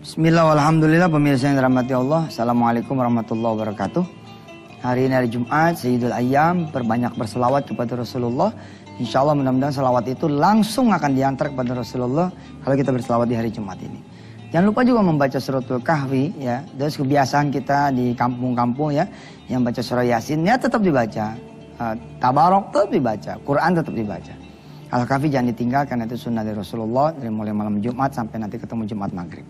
Bismillah, alhamdulillah, pemirsa yang dirahmati Allah. Assalamualaikum warahmatullahi wabarakatuh. Hari ini hari Jumat, Sayyidul Ayyam, perbanyak berselawat kepada Rasulullah. Insya Allah mudah-mudahan selawat itu langsung akan diantar kepada Rasulullah kalau kita berselawat di hari Jumat ini. Jangan lupa juga membaca suratul Kahfi ya. Dan kebiasaan kita di kampung-kampung ya, yang baca surah Yasin ya tetap dibaca. Tabarok tetap dibaca, Quran tetap dibaca. Al-Kahfi jangan ditinggalkan, itu sunnah dari Rasulullah dari mulai malam Jumat sampai nanti ketemu Jumat Maghrib.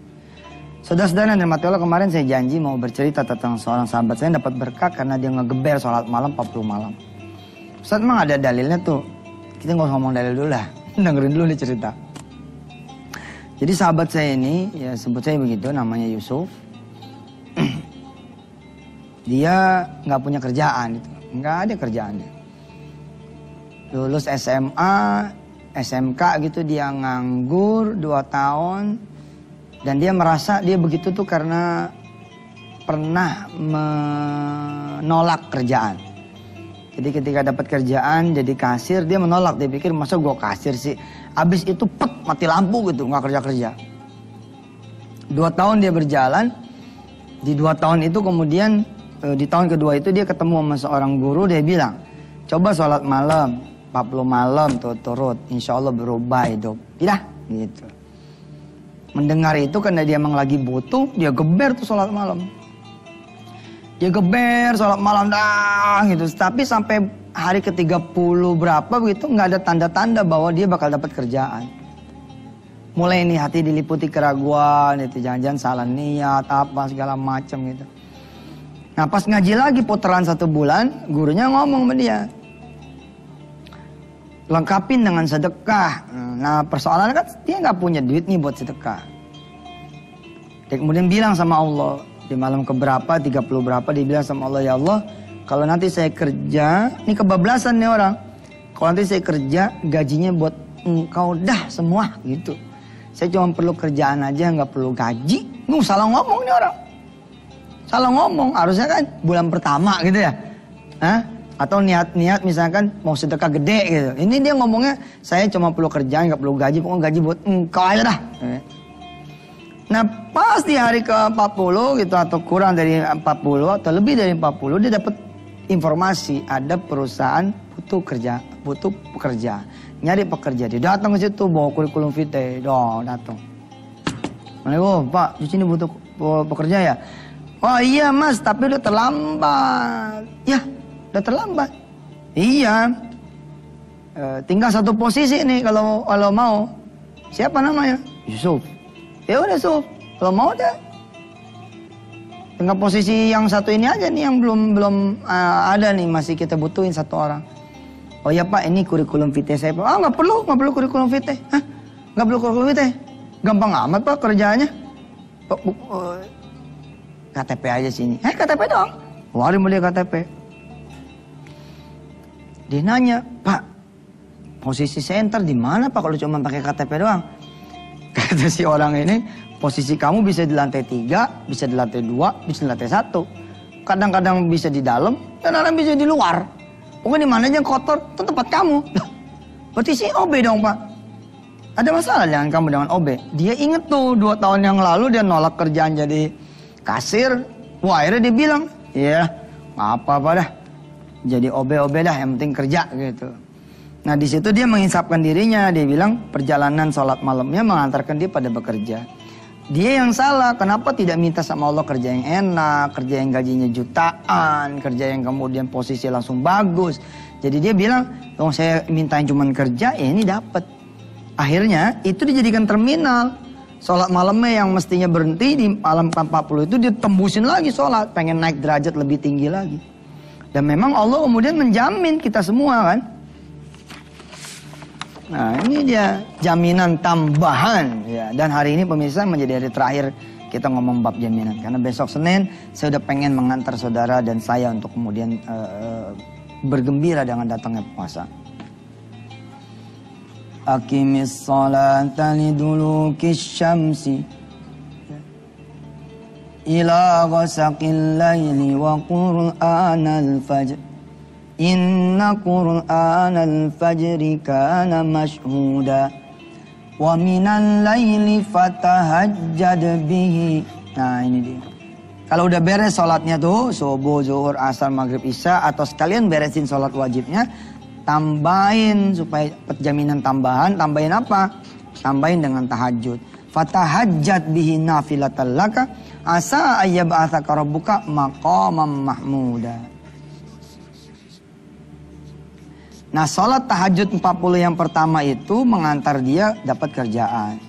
Saudara-saudara yang dirahmati Allah, kemarin saya janji mau bercerita tentang seorang sahabat saya yang dapat berkah karena dia ngegeber sholat malam 40 malam. Ustaz, memang ada dalilnya tuh. Kita nggak usah ngomong dalil dulu lah, dengerin dulu nih cerita. Jadi sahabat saya ini, ya sebut saya begitu, namanya Yusuf. Dia nggak punya kerjaan, gitu. Nggak ada kerjaannya. Lulus SMA, SMK gitu, dia nganggur 2 tahun. Dan dia merasa dia begitu tuh karena pernah menolak kerjaan. Jadi ketika dapat kerjaan jadi kasir, dia menolak. Dia pikir masa gua kasir sih. Abis itu mati lampu gitu, nggak kerja-kerja. 2 tahun dia berjalan. Di 2 tahun itu kemudian di tahun kedua itu dia ketemu sama seorang guru. Dia bilang, coba sholat malam 40 malam turut, insya Allah berubah hidup. Tidak gitu. Mendengar itu karena dia emang lagi butuh, dia geber tuh sholat malam. Dia geber sholat malam dah gitu. Tapi sampai hari ke-30 berapa begitu nggak ada tanda-tanda bahwa dia bakal dapat kerjaan. Mulai ini hati diliputi keraguan, itu jangan-jangan salah niat apa segala macam gitu. Nah pas ngaji lagi putaran 1 bulan, gurunya ngomong sama dia, lengkapin dengan sedekah. Nah persoalannya kan dia nggak punya duit nih buat sedekah. Dia kemudian bilang sama Allah, di malam keberapa, 30 berapa, dia bilang sama Allah, ya Allah, kalau nanti saya kerja, ini kebablasan nih orang. Kalau nanti saya kerja, gajinya buat engkau dah semua gitu. Saya cuma perlu kerjaan aja, nggak perlu gaji. Salah ngomong nih orang. Salah ngomong, harusnya kan bulan pertama gitu ya. Hah? Atau niat-niat misalkan mau sedekah gede gitu. Ini dia ngomongnya saya cuma perlu kerjaan, nggak perlu gaji, pokoknya gaji buat engkau aja dah. Nah pas di hari ke-40 gitu atau kurang dari 40 atau lebih dari 40 dia dapat informasi ada perusahaan butuh pekerja, nyari pekerja. Dia datang ke situ bawa kurikulum vitae, datang. Oh Pak, di sini butuh pekerja ya? Oh iya Mas, tapi udah terlambat. Ya. Udah terlambat. Iya. Tinggal 1 posisi nih kalau mau. Siapa namanya? Yusuf. Ya udah Yusuf. Kalau mau deh. Tinggal posisi yang 1 ini aja nih yang belum ada nih, masih kita butuhin 1 orang. Oh ya Pak, ini kurikulum vitae saya. Ah nggak perlu kurikulum vitae. Hah? Nggak perlu kurikulum vitae. Gampang amat Pak kerjaannya. KTP aja sini. KTP dong. Warin mau dia KTP. Dia nanya, Pak, posisi center di mana Pak kalau cuma pakai KTP doang? Kata si orang ini, posisi kamu bisa di lantai 3, bisa di lantai 2, bisa di lantai 1. Kadang-kadang bisa di dalam, kadang-kadang bisa di luar. Pokoknya di mana aja yang kotor, itu tempat kamu. Berarti si OB dong Pak. Ada masalah dengan kamu dengan OB? Dia inget tuh 2 tahun yang lalu dia nolak kerjaan jadi kasir. Wah akhirnya dia bilang, iya apa-apa dah. Jadi OB dah, yang penting kerja gitu. Nah di situ dia mengisapkan dirinya, dia bilang perjalanan sholat malamnya mengantarkan dia pada bekerja. Dia yang salah, kenapa tidak minta sama Allah kerja yang enak, kerja yang gajinya jutaan, kerja yang kemudian posisi langsung bagus. Jadi dia bilang, kalau saya minta yang cuma kerja, ya ini dapat. Akhirnya itu dijadikan terminal. Sholat malamnya yang mestinya berhenti di malam 40 itu dia tembusin lagi sholat, pengen naik derajat lebih tinggi lagi. Dan memang Allah kemudian menjamin kita semua kan. Nah ini dia jaminan tambahan ya. Dan hari ini pemirsa menjadi hari terakhir kita ngomong bab jaminan. Karena besok Senin saya udah pengen mengantar saudara dan saya untuk kemudian bergembira dengan datangnya puasa. Aqimis sholata lidulukis syamsi ila ghasaqil laili wa qur'anal fajr inna qur'anal fajri kana mashhuda Wa minal laili fatahajjad bihi. Nah ini dia. Kalau udah beres sholatnya tuh, subuh, zuhur, asar, maghrib, isya, atau sekalian beresin sholat wajibnya, tambahin supaya jaminan tambahan, tambahin apa? Tambahin dengan tahajud. Fatahajjad bihi nafilatan laka, asa ayyab'atsaka rabbuka maqaman mahmuda. Nah sholat tahajud 40 yang pertama itu mengantar dia dapat kerjaan.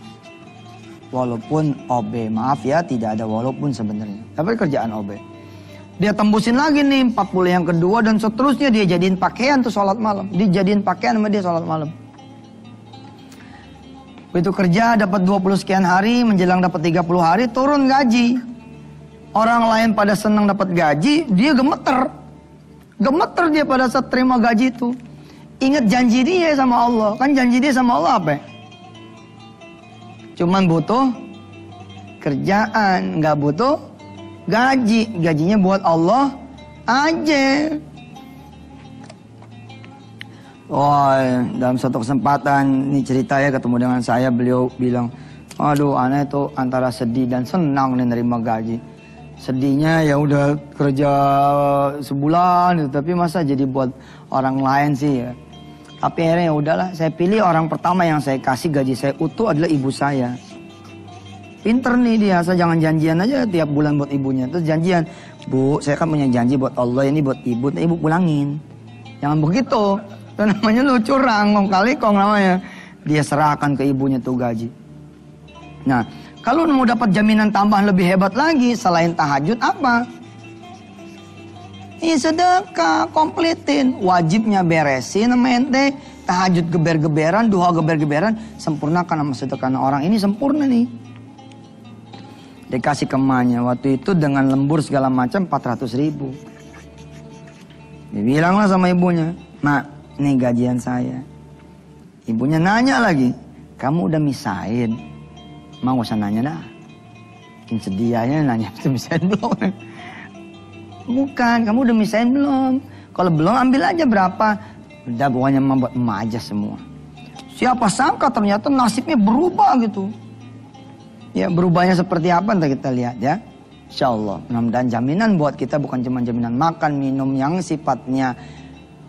Walaupun OB, maaf ya tidak ada walaupun sebenarnya. Dapat kerjaan OB. Dia tembusin lagi nih 40 yang kedua dan seterusnya dia jadiin pakaian tuh sholat malam. Dijadiin pakaian sama dia sholat malam. Begitu kerja dapat 20 sekian hari, menjelang dapat 30 hari turun gaji. Orang lain pada senang dapat gaji, dia gemeter. Gemeter dia pada saat terima gaji itu. Ingat janji dia sama Allah. Kan janji dia sama Allah apa? Cuman butuh kerjaan, nggak butuh gaji. Gajinya buat Allah aja. Wah, dalam suatu kesempatan ini cerita ya, ketemu dengan saya, beliau bilang, aduh aneh itu antara sedih dan senang nih nerima gaji. Sedihnya ya udah kerja sebulan gitu, tapi masa jadi buat orang lain sih ya. Tapi akhirnya ya udahlah, saya pilih orang pertama yang saya kasih gaji saya utuh adalah ibu saya. Pinter nih dia, saya jangan janjian aja tiap bulan buat ibunya. Terus janjian, Bu, saya kan punya janji buat Allah, ini buat ibu, nah, ibu pulangin. Jangan begitu, itu namanya lu curang, ngomong kali kong namanya. Dia serahkan ke ibunya tuh gaji. Nah, kalau mau dapat jaminan tambahan lebih hebat lagi, selain tahajud apa? Sedekah, kompletin. Wajibnya beresin sama ente. Tahajud geber-geberan, duha geber-geberan. Sempurnakan sama sedekah. Nah, orang ini sempurna nih. Dikasih ke emaknya. Waktu itu dengan lembur segala macam 400.000. Dibilanglah sama ibunya, Mak, ini gajian saya. Ibunya nanya lagi, kamu udah misain? Mak gak usah nanya dah. Mungkin sedianya nanya, misain belum? Bukan, kamu udah misain belum? Kalau belum ambil aja berapa. Udah pokoknya membuat emak aja semua. Siapa sangka ternyata nasibnya berubah gitu. Ya berubahnya seperti apa nanti kita lihat ya. Insya Allah. Mudah-mudahan jaminan buat kita bukan cuma jaminan makan, minum yang sifatnya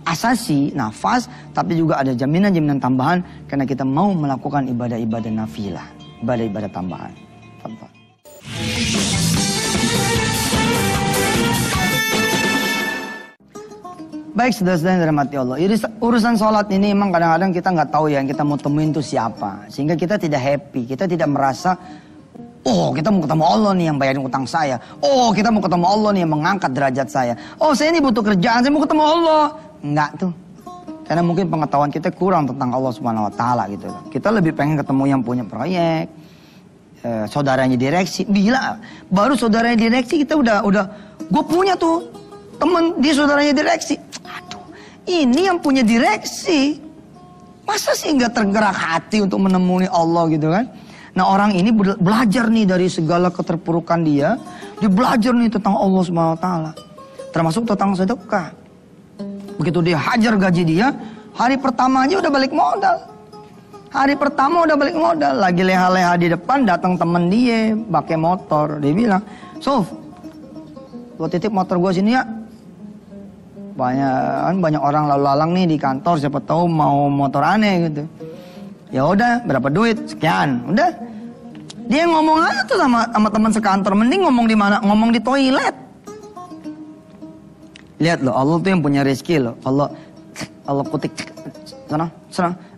asasi, nafas. Tapi juga ada jaminan-jaminan tambahan. Karena kita mau melakukan ibadah-ibadah nafilah. Ibadah-ibadah tambahan. Contoh. Baik saudara-saudara yang dirahmati Allah, urusan sholat ini memang kadang-kadang kita nggak tahu ya yang kita mau temuin itu siapa. Sehingga kita tidak happy, kita tidak merasa, oh kita mau ketemu Allah nih yang bayarin utang saya. Oh kita mau ketemu Allah nih yang mengangkat derajat saya. Oh saya ini butuh kerjaan, saya mau ketemu Allah. Enggak tuh. Karena mungkin pengetahuan kita kurang tentang Allah Subhanahu Wa Taala gitu. Kita lebih pengen ketemu yang punya proyek, saudaranya direksi. Bila baru saudaranya direksi kita udah, gue punya tuh temen dia saudaranya direksi. Aduh, ini yang punya direksi. Masa sih nggak tergerak hati untuk menemui Allah gitu kan? Nah orang ini belajar nih dari segala keterpurukan dia. Dia belajar nih tentang Allah Subhanahu Wa Taala. Termasuk tentang sedekah. Begitu dia hajar gaji dia, hari pertama aja udah balik modal. Hari pertama udah balik modal. Lagi leha-leha di depan datang temen dia pakai motor. Dia bilang, Sof, gua titip motor gua sini ya. Banyak orang lalu-lalang nih di kantor, siapa tahu mau motor aneh gitu. Ya udah, berapa duit? Sekian. Udah. Dia ngomong aja tuh sama teman sekantor, mending ngomong di mana? Ngomong di toilet. Lihat loh, Allah tuh yang punya rezeki loh. Allah kutik sana.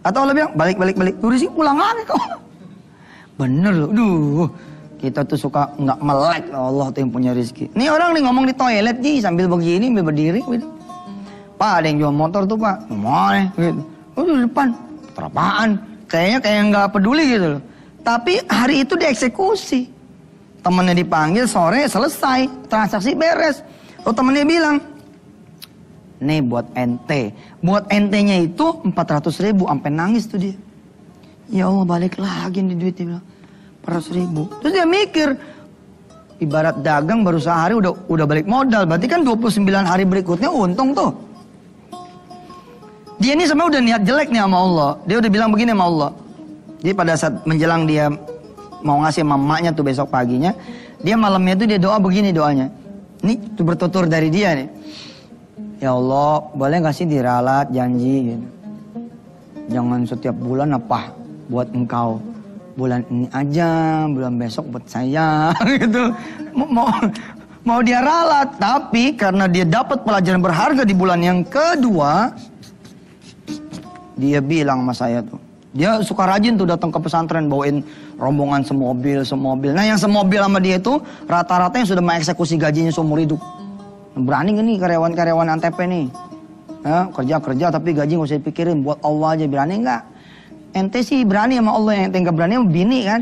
Atau Allah bilang balik. Lu rezeki pulang lagi kok. Bener loh. Duh. Kita tuh suka nggak melek loh, Allah tuh yang punya rezeki. Ini orang nih ngomong di toilet Ji, sambil begini, sambil berdiri gitu. Pak, ada yang jual motor tuh Pak. Mana gitu. Oh di depan. Terapaan. Kayaknya kayak nggak peduli gitu loh. Tapi hari itu dieksekusi. Temennya dipanggil sore selesai. Transaksi beres. Lalu temennya bilang, nih buat ente. Buat ente-nya itu 400.000. Sampai nangis tuh dia. Ya Allah balik lagi nih duit dia bilang. 400.000. Terus dia mikir. Ibarat dagang baru sehari udah balik modal. Berarti kan 29 hari berikutnya untung tuh. Dia ini sebenarnya udah niat jelek nih sama Allah. Dia udah bilang begini sama Allah. Jadi pada saat menjelang dia mau ngasih mamanya tuh besok paginya, dia malamnya tuh dia doa begini doanya. Ini tuh bertutur dari dia nih. Ya Allah, boleh gak sih diralat janji gitu. Jangan setiap bulan apa buat engkau. Bulan ini aja, bulan besok buat saya gitu. Mau dia ralat, tapi karena dia dapat pelajaran berharga di bulan yang kedua, dia bilang sama saya tuh. Dia suka rajin tuh datang ke pesantren bawain rombongan semobil. Nah, yang semobil sama dia itu rata-rata yang sudah mengeksekusi gajinya seumur hidup. Berani gak nih karyawan-karyawan Antep nih? Ya, kerja tapi gaji gak usah dipikirin, buat Allah aja. Berani nggak? Ente sih berani sama Allah, yang ente gak berani sama bini kan?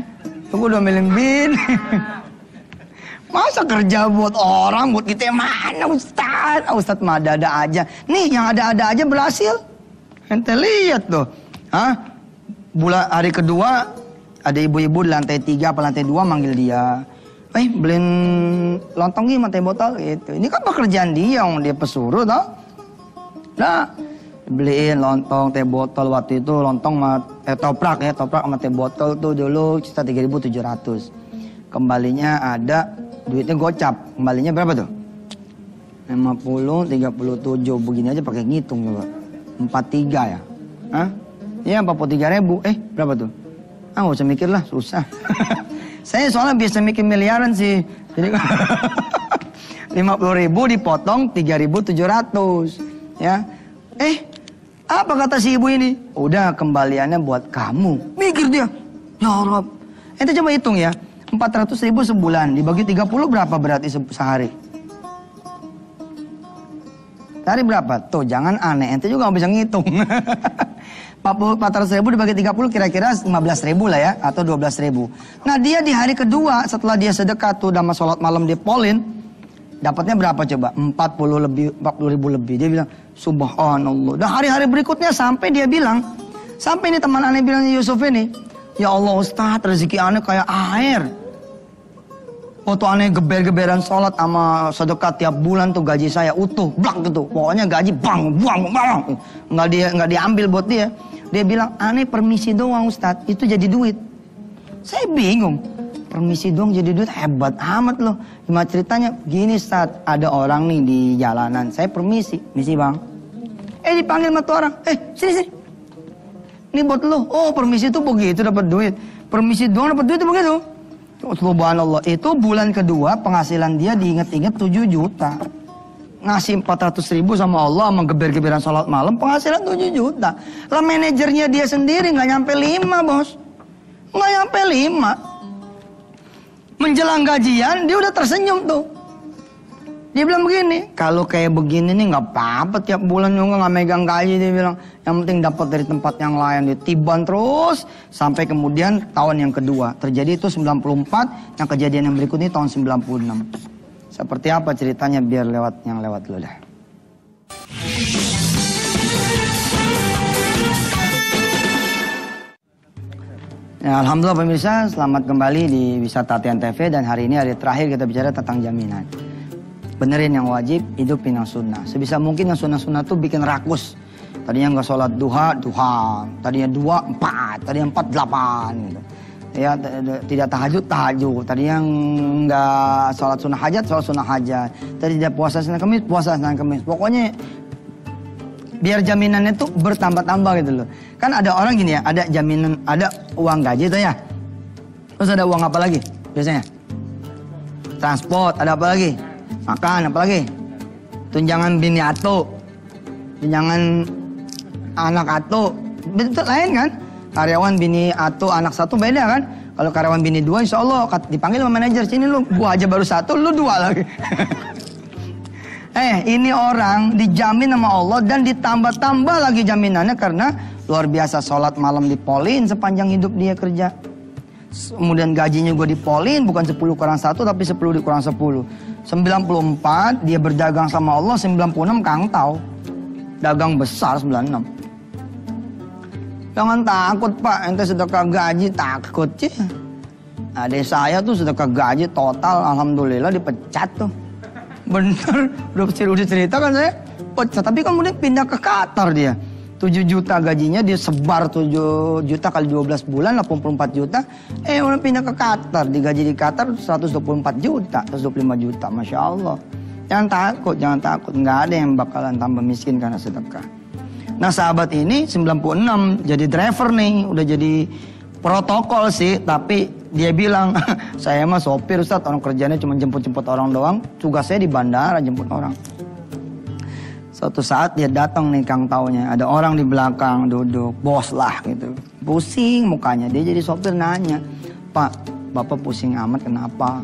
Tunggu udah milih bini. Masa kerja buat orang, buat kita mana Ustadz? Ustadz mah ada-ada aja. Nih yang ada-ada aja berhasil. Ente lihat tuh. Hah? Hari kedua ada ibu-ibu di lantai 3 apa lantai 2 manggil dia. Beliin lontong gimana teh botol gitu. Ini kan pekerjaan dia, dia pesuruh toh. Nah, beliin lontong, teh botol. Waktu itu lontong toprak sama teh botol tuh dulu cita 3.700. Kembalinya ada duitnya gocap. Kembalinya berapa tuh? 50, 37. Begini aja pakai ngitung coba. 43 ya? Hah? Iya 43.000. Berapa tuh? Gak usah mikir lah, susah. Saya soalnya biasa mikir miliaran sih. Jadi 50.000 dipotong 3.700. Ya. Apa kata si ibu ini? Udah kembaliannya buat kamu. Mikir dia. Ya Rob. Ente coba hitung ya. 400.000 sebulan dibagi 30 berapa berarti sehari? Sehari berapa? Tuh jangan aneh. Ente juga gak bisa ngitung. 400.000 dibagi 30 kira-kira 15.000 lah ya. Atau 12.000. Nah dia di hari kedua setelah dia sedekah tuh sama sholat malam di polin. Dapatnya berapa coba? 40.000 lebih. Dia bilang, subhanallah. Dan hari-hari berikutnya sampai dia bilang, sampai ini teman aneh bilang Yusuf ini, ya Allah Ustaz, rezeki aneh kayak air. Waktu aneh geber-geberan sholat sama sedekah tiap bulan tuh gaji saya utuh, blak gitu. Pokoknya gaji bang. Nggak diambil buat dia. Dia bilang, aneh permisi doang Ustaz, itu jadi duit. Saya bingung. Permisi doang jadi duit, hebat amat loh. Gimana ceritanya? Gini Ustaz, ada orang nih di jalanan. Saya permisi bang. Dipanggil sama tuh orang. Sini. Ini buat lo. Oh permisi tuh begitu dapat duit. Permisi doang dapat duit tuh begitu. Subhanallah. Itu bulan kedua penghasilan dia diinget-inget 7 juta. Ngasih 400.000 sama Allah, sama geber-geberan sholat malam, penghasilan 7 juta. Lah manajernya dia sendiri nggak nyampe 5 bos. Nggak nyampe 5. Menjelang gajian, dia udah tersenyum tuh. Dia bilang begini, kalau kayak begini nih nggak apa-apa tiap bulan juga nggak megang gaji. Dia bilang, yang penting dapat dari tempat yang lain. Dia tiban terus, sampai kemudian tahun yang kedua. Terjadi itu 94, yang kejadian yang berikutnya tahun 96. Seperti apa ceritanya biar lewat dulu dah. Ya, alhamdulillah pemirsa, selamat kembali di Wisata Atian TV. Dan hari ini hari terakhir kita bicara tentang jaminan. Benerin yang wajib, hidupin yang sunnah. Sebisa mungkin yang sunnah-sunnah tuh bikin rakus. Tadinya nggak sholat duha. Tadinya 2, 4. Tadinya 4, 8 gitu. Ya, tidak tahajud. Tadinya nggak sholat sunnah hajat. Tadi tidak puasa Senin Kamis. Pokoknya biar jaminannya tuh bertambah-tambah gitu loh. Kan ada orang gini ya, ada jaminan, ada uang gaji tuh ya. Terus ada uang apa lagi biasanya? Transport, ada apa lagi? Makan, apa lagi? Tunjangan bini atu. Tunjangan anak atu. Betul lain kan? Karyawan bini atu, anak 1 beda kan? Kalau karyawan bini 2 insya Allah dipanggil sama manajer. Sini lu, gua aja baru 1, lu 2 lagi. Ini orang dijamin sama Allah dan ditambah-tambah lagi jaminannya karena luar biasa sholat malam dipolin sepanjang hidup dia kerja. Kemudian gajinya juga dipolin, bukan 10 kurang 1 tapi 10 dikurang 10. 94 dia berdagang sama Allah, 96 kangtau. Dagang besar 96. Jangan takut Pak, ente sedekah gaji takut sih. Adik saya tuh sedekah gaji total alhamdulillah dipecat tuh. Bener, udah cerita kan saya. Tapi kemudian pindah ke Qatar dia. 7 juta gajinya dia sebar 7 juta kali 12 bulan 84 juta. Orang pindah ke Qatar, digaji di Qatar 124 juta, 125 juta, Masya Allah. Jangan takut, nggak ada yang bakalan tambah miskin karena sedekah. Nah sahabat ini 96 jadi driver nih, udah jadi protokol sih, tapi dia bilang saya mah sopir Ustaz, orang kerjanya cuma jemput-jemput orang doang, tugas saya di bandara jemput orang. Suatu saat dia datang nih Kang taunya, ada orang di belakang duduk, bos lah gitu. Pusing mukanya, dia jadi sopir nanya, Pak, Bapak pusing amat kenapa?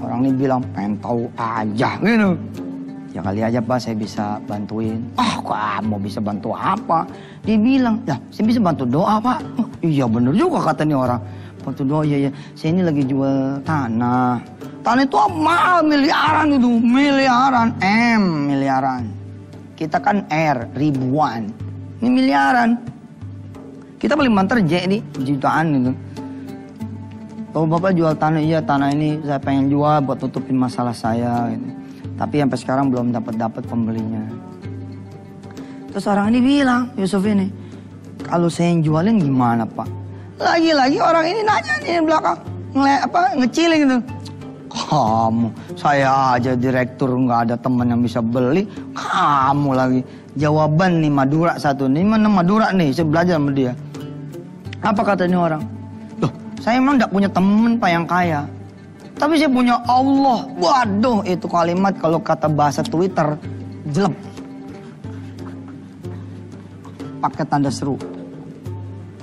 Orang ini bilang, pengen tahu aja gitu. Ya kali aja Pak saya bisa bantuin. Kamu bisa bantu apa? Dia bilang, ya saya bisa bantu doa Pak. Iya bener juga kata nih orang. Bantu doa, iya. Saya ini lagi jual tanah. Tanah itu mahal, miliaran itu, miliaran. Miliaran. Kita kan R, ribuan. Ini miliaran. Kita paling banter J nih, jutaan gitu. Kalau Bapak jual tanah, iya tanah ini saya pengen jual buat tutupin masalah saya gitu. Tapi sampai sekarang belum dapat pembelinya. Terus orang ini bilang, Yusuf ini, kalau saya yang jualin gimana Pak? Lagi-lagi orang ini nanya nih di belakang, ngecilin gitu. Kamu, saya aja direktur nggak ada teman yang bisa beli, kamu lagi. Jawaban nih Madura satu, nih mana Madura nih, saya belajar sama dia. Apa kata ini orang? Loh, saya emang nggak punya teman Pak yang kaya. Tapi saya punya Allah. Waduh, itu kalimat kalau kata bahasa Twitter, jelek. Pakai tanda seru.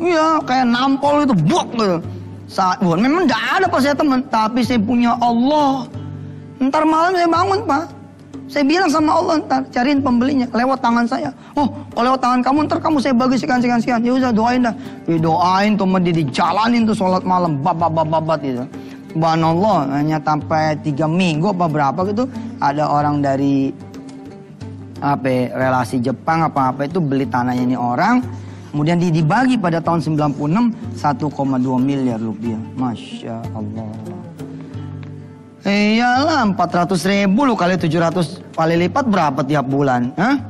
Iya, kayak nampol itu, bok gitu. Saat bukan, memang gak ada Pak saya teman, tapi saya punya Allah. Ntar malam saya bangun Pak. Saya bilang sama Allah, ntar cariin pembelinya lewat tangan saya. Oh, kalau lewat tangan kamu, ntar kamu saya bagi sekian. Ya udah doain dah. Didoain tuh, dijalanin tuh sholat malam, babat gitu. Subhanallah, hanya sampai 3 minggu apa berapa gitu, ada orang dari relasi Jepang apa itu beli tanahnya ini orang. Kemudian dibagi pada tahun 96 1,2 miliar rupiah. Masya Allah. Iyalah 400.000 lu kali 700 kali lipat berapa tiap bulan? Hah?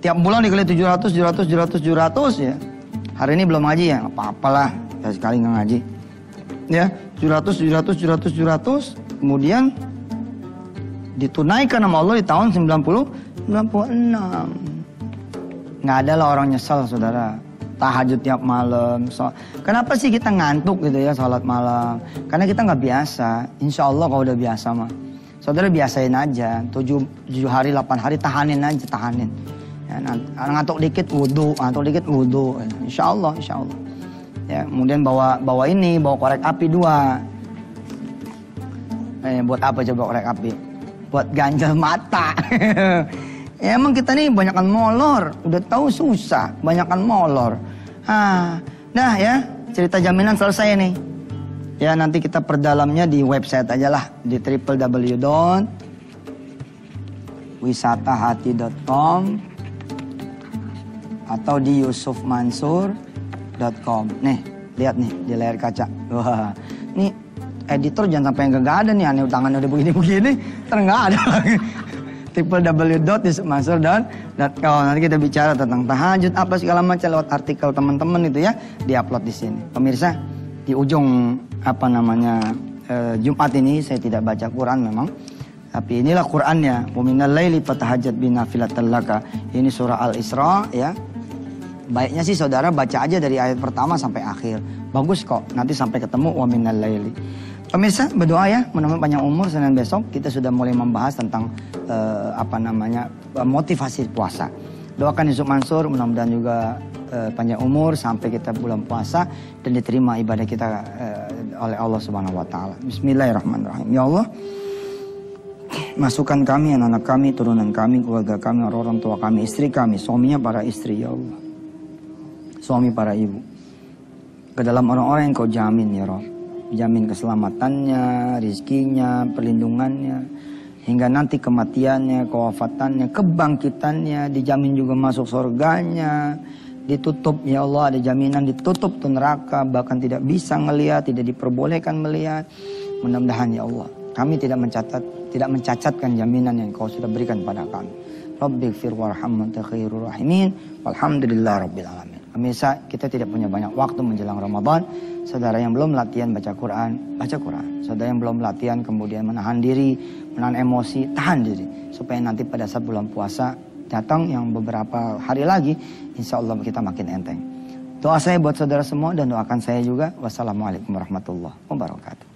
Tiap bulan dikali 700 ya. Hari ini belum ngaji ya? Apa-apalah. Ya sekali nggak ngaji. Ya 700. Kemudian ditunaikan sama Allah di tahun 96. Nggak ada lah orang nyesel saudara. Tahajud tiap malam. Kenapa sih kita ngantuk gitu ya salat malam? Karena kita nggak biasa. Insya Allah kalau udah biasa mah, saudara biasain aja. 7 hari 8 hari tahanin aja, tahanin. Ya, ngantuk dikit wudhu. Insya Allah. Ya, kemudian bawa korek api 2. Buat apa coba korek api? Buat ganjal mata. Ya, emang kita nih banyakan molor, udah tahu susah, banyakan molor. Nah ya, cerita jaminan selesai nih. Ya nanti kita perdalamnya di website aja lah, di www.wisatahati.com atau di yusufmansur.com. Nih, lihat nih di layar kaca. Wah, nih editor jangan sampai nggak ada nih, aneh tangannya udah begini-begini, nggak ada lagi. www.yusufmansur.com. Nanti kita bicara tentang tahajud apa segala macam lewat artikel teman-teman itu ya, diupload di sini. Pemirsa, di ujung Jumat ini saya tidak baca Quran memang, tapi inilah Qurannya. Wa minal laili fatahajjat binafilatan laka. Ini surah Al-Isra ya. Baiknya sih saudara baca aja dari ayat pertama sampai akhir. Bagus kok. Nanti sampai ketemu wa minal laili. Pemirsa berdoa ya, mudah-mudahan panjang umur. Senin besok kita sudah mulai membahas tentang motivasi puasa. Doakan Yusuf Mansur mudah-mudahan juga panjang umur sampai kita bulan puasa dan diterima ibadah kita oleh Allah Subhanahu wa taala. Bismillahirrahmanirrahim. Ya Allah, masukkan kami, anak-anak kami, turunan kami, keluarga kami, orang tua kami, istri kami, suaminya para istri ya Allah. Suami para ibu. Ke dalam orang-orang yang Kau jamin ya Rabb. Jamin keselamatannya, rizkinya, perlindungannya, hingga nanti kematiannya, kewafatannya, kebangkitannya, dijamin juga masuk surganya, ditutup ya Allah, ada jaminan ditutup tuh neraka, bahkan tidak bisa ngelihat, tidak diperbolehkan melihat. Mudah-mudahan ya Allah, kami tidak mencacatkan jaminan yang Kau sudah berikan pada kami. Rabbighfir warham anta khairur rahimin. Walhamdulillah rabbil alamin. Pemirsa, kita tidak punya banyak waktu menjelang Ramadan. Saudara yang belum latihan baca Quran, baca Quran. Saudara yang belum latihan kemudian menahan diri, menahan emosi, tahan diri. Supaya nanti pada saat bulan puasa datang yang beberapa hari lagi, insya Allah kita makin enteng. Doa saya buat saudara semua dan doakan saya juga. Wassalamualaikum warahmatullahi wabarakatuh.